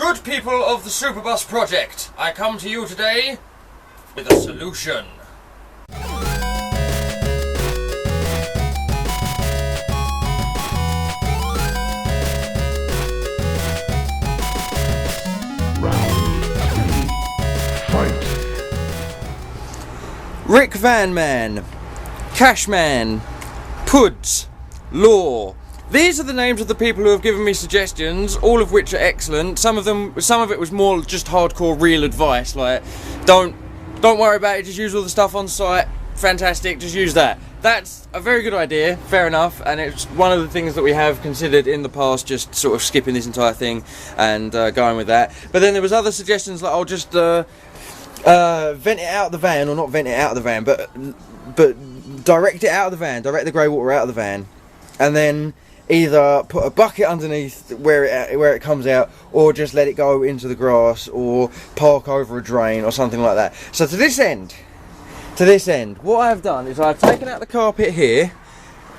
Good people of the Superbus project, I come to you today with a solution. Rick Van Man, Cashman, Puds, Law. These are the names of the people who have given me suggestions, all of which are excellent. Some of it was more just hardcore real advice, like don't worry about it, just use all the stuff on site. Fantastic, just use that. That's a very good idea, fair enough, and it's one of the things that we have considered in the past, just sort of skipping this entire thing and going with that. But then there was other suggestions like I'll just vent it out of the van, or not vent it out of the van, but direct it out of the van, direct the grey water out of the van, and then either put a bucket underneath where it comes out, or just let it go into the grass, or park over a drain, or something like that. So to this end, what I've done is I've taken out the carpet here.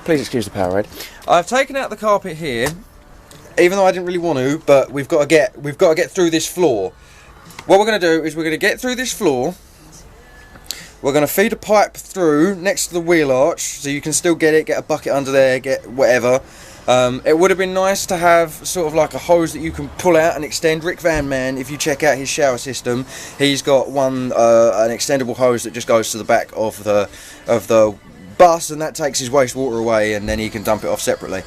Please excuse the power raid. I've taken out the carpet here, even though I didn't really want to, but we've got to get through this floor. What we're going to do is we're going to get through this floor. We're going to feed a pipe through next to the wheel arch, so you can still get a bucket under there, get whatever. It would have been nice to have sort of like a hose that you can pull out and extend. Rick Van Man, if you check out his shower system, he's got an extendable hose that just goes to the back of the bus, and that takes his wastewater away, and then he can dump it off separately.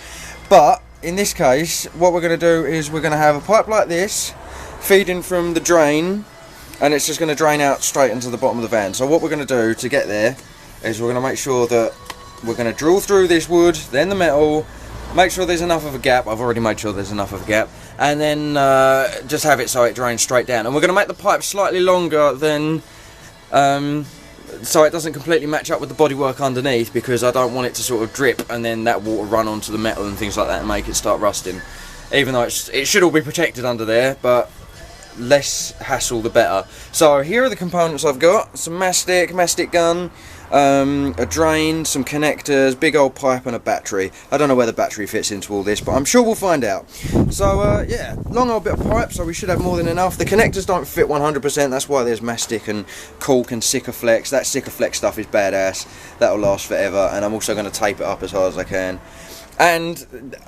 But in this case, what we're going to do is we're going to have a pipe like this feeding from the drain, and it's just going to drain out straight into the bottom of the van. So what we're going to do to get there is we're going to make sure that we're going to drill through this wood, then the metal, make sure there's enough of a gap. I've already made sure there's enough of a gap, and then just have it so it drains straight down. And we're going to make the pipe slightly longer than so it doesn't completely match up with the bodywork underneath, because I don't want it to sort of drip and then that water run onto the metal and things like that and make it start rusting. Even though it should all be protected under there, but less hassle the better. So here are the components I've got: some mastic gun, a drain, some connectors, big old pipe, and a battery. I don't know where the battery fits into all this, but I'm sure we'll find out. So yeah, long old bit of pipe, so we should have more than enough. The connectors don't fit 100%, that's why there's mastic and cork and Sikaflex. That Sikaflex stuff is badass, that'll last forever, and I'm also going to tape it up as hard as I can. And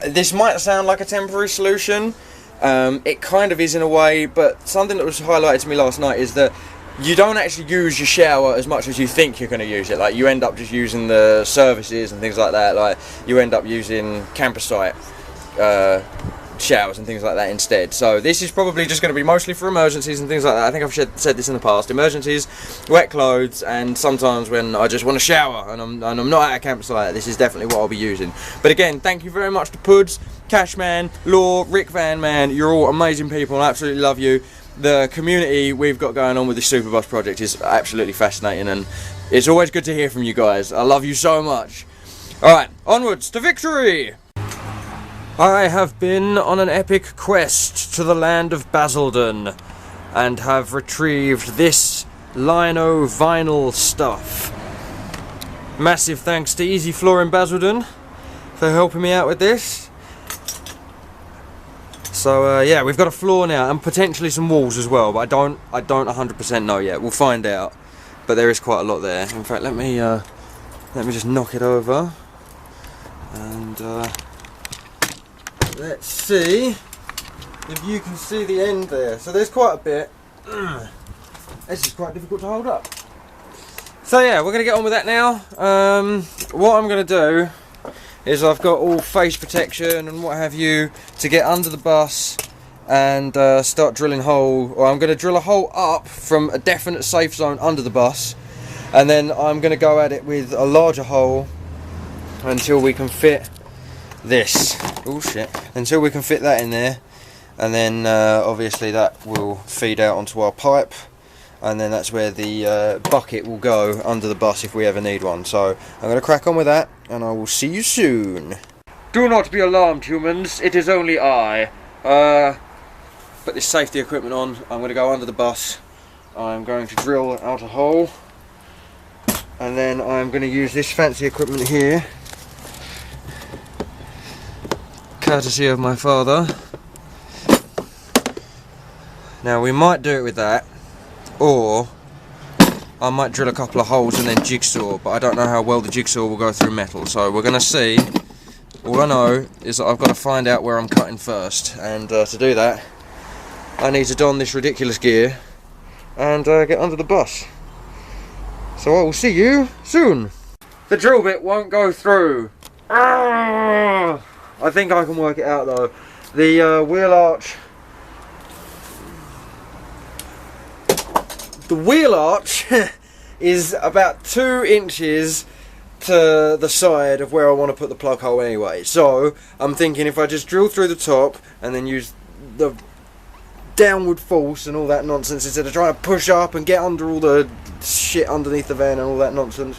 this might sound like a temporary solution, it kind of is in a way, but something that was highlighted to me last night is that you don't actually use your shower as much as you think you're going to use it. Like, you end up just using the services and things like that. Like, you end up using camper site showers and things like that instead. So this is probably just going to be mostly for emergencies and things like that. I think I've said this in the past: emergencies, wet clothes, and sometimes when I just want to shower and I'm not at a campsite. This is definitely what I'll be using. But again, thank you very much to Puds, Cashman, Law, Rick Van Man. You're all amazing people, I absolutely love you. The community we've got going on with this Superbus project is absolutely fascinating, and it's always good to hear from you guys. I love you so much. Alright, onwards to victory! I have been on an epic quest to the land of Basildon and have retrieved this lino vinyl stuff. Massive thanks to Easy Floor in Basildon for helping me out with this. So yeah, we've got a floor now and potentially some walls as well, but I don't 100% know yet. We'll find out. But there is quite a lot there. In fact, let me just knock it over and let's see if you can see the end there. So there's quite a bit. This is quite difficult to hold up. So yeah, we're going to get on with that now. What I'm going to do is I've got all face protection and what have you to get under the bus and start drilling hole. Or I'm going to drill a hole up from a definite safe zone under the bus, and then I'm going to go at it with a larger hole until we can fit this. Oh shit. Until we can fit that in there, and then obviously that will feed out onto our pipe, and then that's where the bucket will go under the bus if we ever need one. So I'm going to crack on with that, and I will see you soon. Do not be alarmed, humans, it is only I. Put this safety equipment on. I'm going to go under the bus. I'm going to drill out a hole, and then I'm going to use this fancy equipment here, courtesy of my father. Now we might do it with that, or I might drill a couple of holes and then jigsaw, but I don't know how well the jigsaw will go through metal, so we're going to see. All I know is that I've got to find out where I'm cutting first, and to do that I need to don this ridiculous gear and get under the bus. So I will see you soon. The drill bit won't go through. I think I can work it out though. The wheel arch. The wheel arch is about 2 inches to the side of where I want to put the plug hole anyway. So I'm thinking if I just drill through the top and then use the downward force and all that nonsense instead of trying to push up and get under all the shit underneath the van and all that nonsense.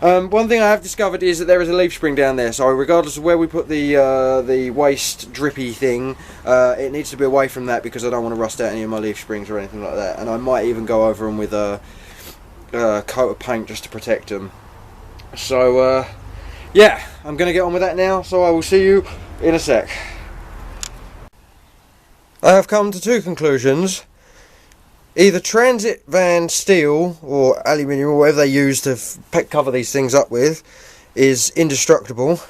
One thing I have discovered is that there is a leaf spring down there, so regardless of where we put the waste drippy thing, it needs to be away from that because I don't want to rust out any of my leaf springs or anything like that. And I might even go over them with a coat of paint just to protect them. So yeah, I'm going to get on with that now, so I will see you in a sec. I have come to 2 conclusions. Either transit van steel or aluminium or whatever they use to cover these things up with is indestructible,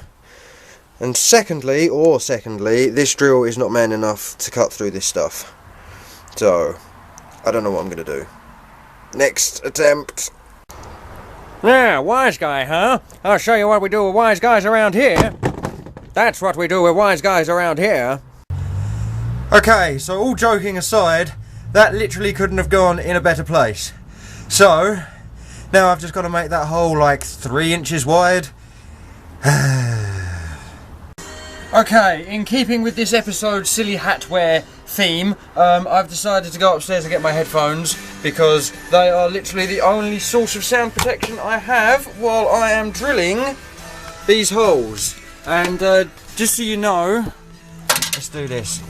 and secondly, this drill is not man enough to cut through this stuff. So I don't know what I'm going to do. Next attempt. Yeah, wise guy, huh? I'll show you what we do with wise guys around here. That's what we do with wise guys around here. Okay, so all joking aside, that literally couldn't have gone in a better place. So now I've just got to make that hole like 3 inches wide. Okay, in keeping with this episode's silly hatwear theme, I've decided to go upstairs and get my headphones because they are literally the only source of sound protection I have while I am drilling these holes. And just so you know, let's do this.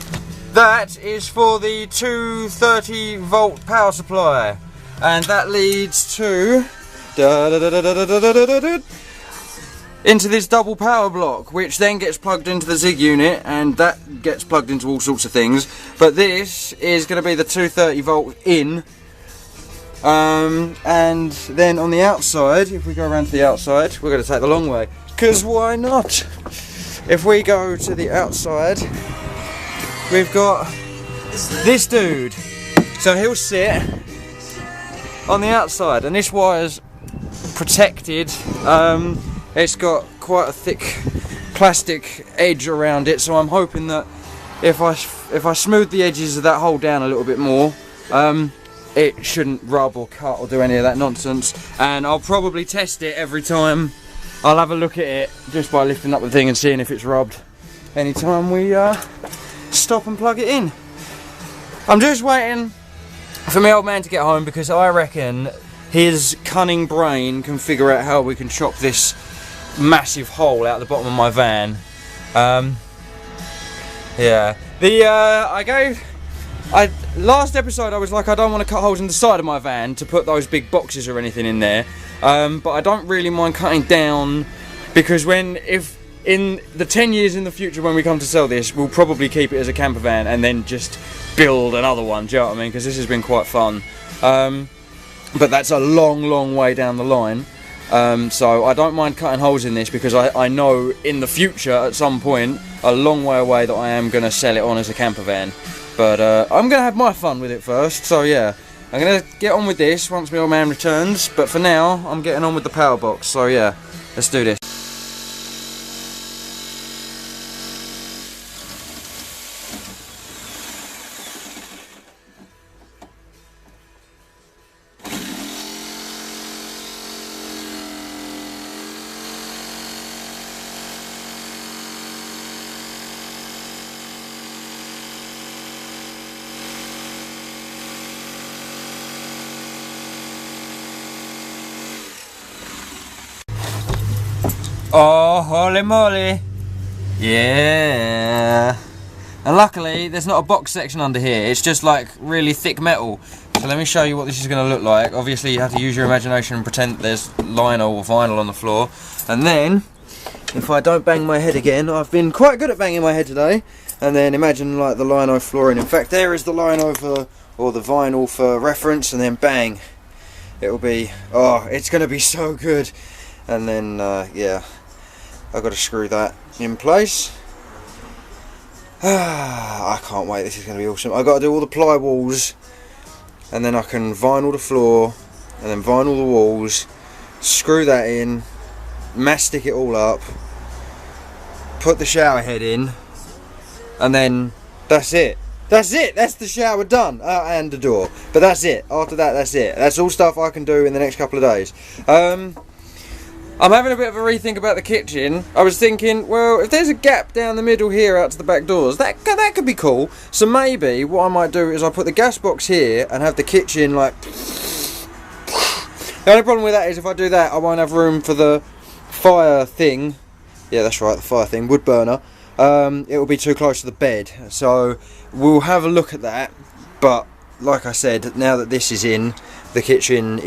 That is for the 230 volt power supply, and that leads to into this double power block, which then gets plugged into the Zig unit, and that gets plugged into all sorts of things. But this is going to be the 230 volt in, and then on the outside, if we go around to the outside, we're going to take the long way, because why not? If we go to the outside, we've got this dude, so he'll sit on the outside, and this wire's protected. It's got quite a thick plastic edge around it, so I'm hoping that if I smooth the edges of that hole down a little bit more, it shouldn't rub or cut or do any of that nonsense. And I'll probably test it every time. I'll have a look at it just by lifting up the thing and seeing if it's rubbed anytime we stop and plug it in. I'm just waiting for my old man to get home because I reckon his cunning brain can figure out how we can chop this massive hole out the bottom of my van. Yeah. Last episode I was like, I don't want to cut holes in the side of my van to put those big boxes or anything in there. But I don't really mind cutting down because if in the 10 years in the future when we come to sell this, we'll probably keep it as a camper van and then just build another one, do you know what I mean? Because this has been quite fun. But that's a long way down the line. So I don't mind cutting holes in this because I know in the future at some point, a long way away, that I am going to sell it on as a camper van. But I'm going to have my fun with it first, so yeah. I'm going to get on with this once my old man returns, but for now, I'm getting on with the power box, so yeah, let's do this. Oh, holy moly. Yeah. And luckily, there's not a box section under here. It's just like really thick metal. So let me show you what this is going to look like. Obviously, you have to use your imagination and pretend that there's lino or vinyl on the floor. And then, if I don't bang my head again, I've been quite good at banging my head today. and then imagine like the lino flooring. In fact, there is the lino or the vinyl for reference, and then bang, it'll be, oh, it's going to be so good. And then yeah, I've got to screw that in place. I can't wait, this is going to be awesome. I've got to do all the ply walls, and then I can vinyl the floor, and then vinyl the walls, screw that in, mastic it all up, put the shower head in, and then that's it. That's it, that's the shower done, and the door. But that's it, after that, that's it. That's all stuff I can do in the next couple of days. I'm having a bit of a rethink about the kitchen. I was thinking, well, if there's a gap down the middle here out to the back doors, that could be cool. So maybe what I might do is I'll put the gas box here and have the kitchen like... The only problem with that is if I do that, I won't have room for the fire thing. Yeah, that's right, the fire thing, wood burner. It will be too close to the bed. So we'll have a look at that. But like I said, now that this is in, the kitchen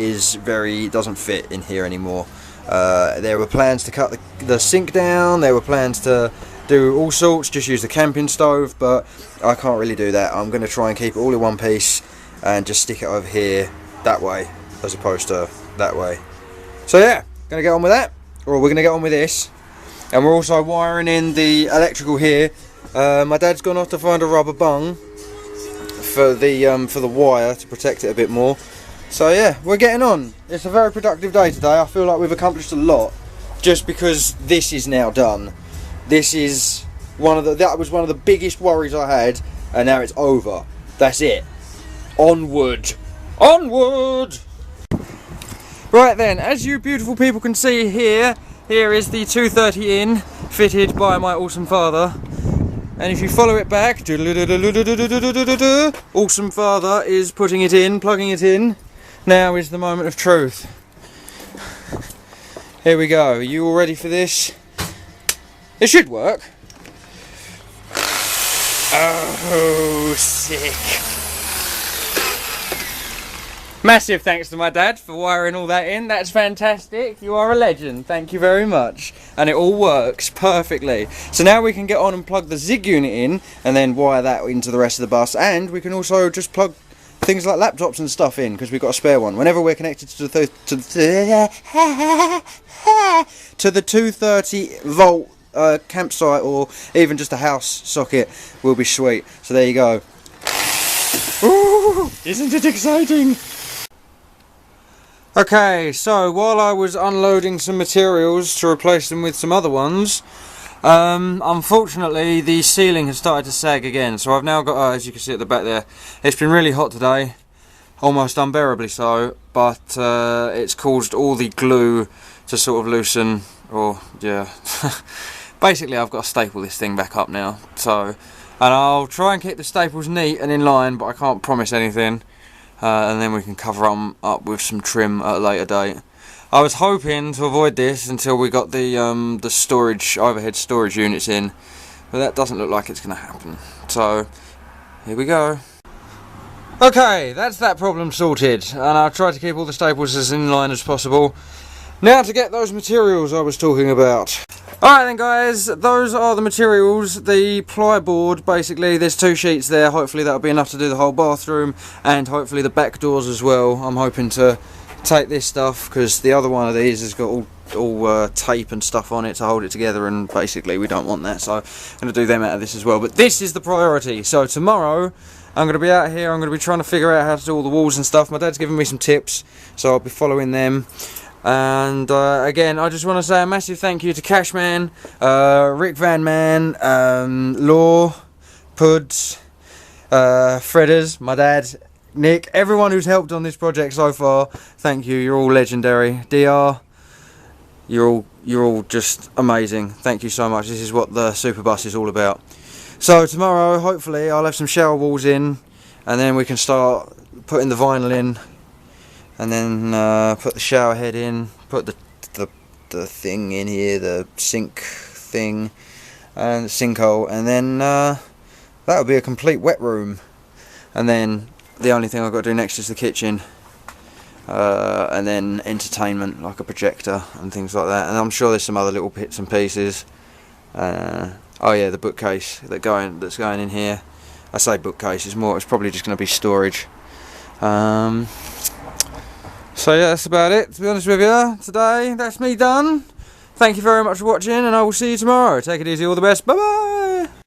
doesn't fit in here anymore. There were plans to cut the sink down, there were plans to do all sorts, just use the camping stove, but I can't really do that. I'm going to try and keep it all in one piece and just stick it over here that way as opposed to that way. So yeah, going to get on with that, or we're going to get on with this. And we're also wiring in the electrical here. My dad's gone off to find a rubber bung for the wire to protect it a bit more. So yeah, we're getting on. It's a very productive day today. I feel like we've accomplished a lot just because this is now done. This is that was one of the biggest worries I had, and now it's over. That's it. Onward. Onward! Right then, as you beautiful people can see here is the 230 in, fitted by my awesome father. And if you follow it back, awesome father is putting it in, plugging it in. Now is the moment of truth. Here we go. Are you all ready for this? It should work. Oh, sick. Massive thanks to my dad for wiring all that in. That's fantastic. You are a legend. Thank you very much. And it all works perfectly. So now we can get on and plug the Zig unit in and then wire that into the rest of the bus. And we can also just plug things like laptops and stuff in because we've got a spare one. Whenever we're connected to the 230 volt campsite, or even just a house socket, will be sweet. So there you go. Ooh, isn't it exciting? Okay, so while I was unloading some materials to replace them with some other ones, unfortunately the ceiling has started to sag again, so I've now got, as you can see at the back there, it's been really hot today, almost unbearably so, but it's caused all the glue to sort of loosen, or yeah, basically I've got to staple this thing back up now, so, and I'll try and keep the staples neat and in line, but I can't promise anything, and then we can cover them up with some trim at a later date. I was hoping to avoid this until we got the overhead storage units in, but that doesn't look like it's going to happen. So here we go. Okay, that's that problem sorted, and I'll try to keep all the staples as in line as possible. Now to get those materials I was talking about. Alright then guys, those are the materials. The plyboard, basically, there's 2 sheets there. Hopefully that'll be enough to do the whole bathroom, and hopefully the back doors as well. I'm hoping to take this stuff because the other one of these has got all tape and stuff on it to hold it together, and basically we don't want that, so I'm going to do them out of this as well. But this is the priority. So tomorrow I'm going to be out here, I'm going to be trying to figure out how to do all the walls and stuff. My dad's given me some tips, so I'll be following them. And again, I just want to say a massive thank you to Cashman, Rick Van Man, Law, Puds, Fredders, my dad, Nick, everyone who's helped on this project so far. Thank you, you're all legendary. DR, you're all just amazing. Thank you so much. This is what the Super Bus is all about. So tomorrow, hopefully, I'll have some shower walls in, and then we can start putting the vinyl in, and then put the shower head in, put the thing in here, the sink thing, and the sinkhole, and then that'll be a complete wet room. And then the only thing I've got to do next is the kitchen, and then entertainment like a projector and things like that. And I'm sure there's some other little bits and pieces. Oh yeah, the bookcase that's going in here. I say bookcase, it's probably just going to be storage. So yeah, that's about it, to be honest with you. Today, that's me done. Thank you very much for watching, and I will see you tomorrow. Take it easy, all the best. Bye bye.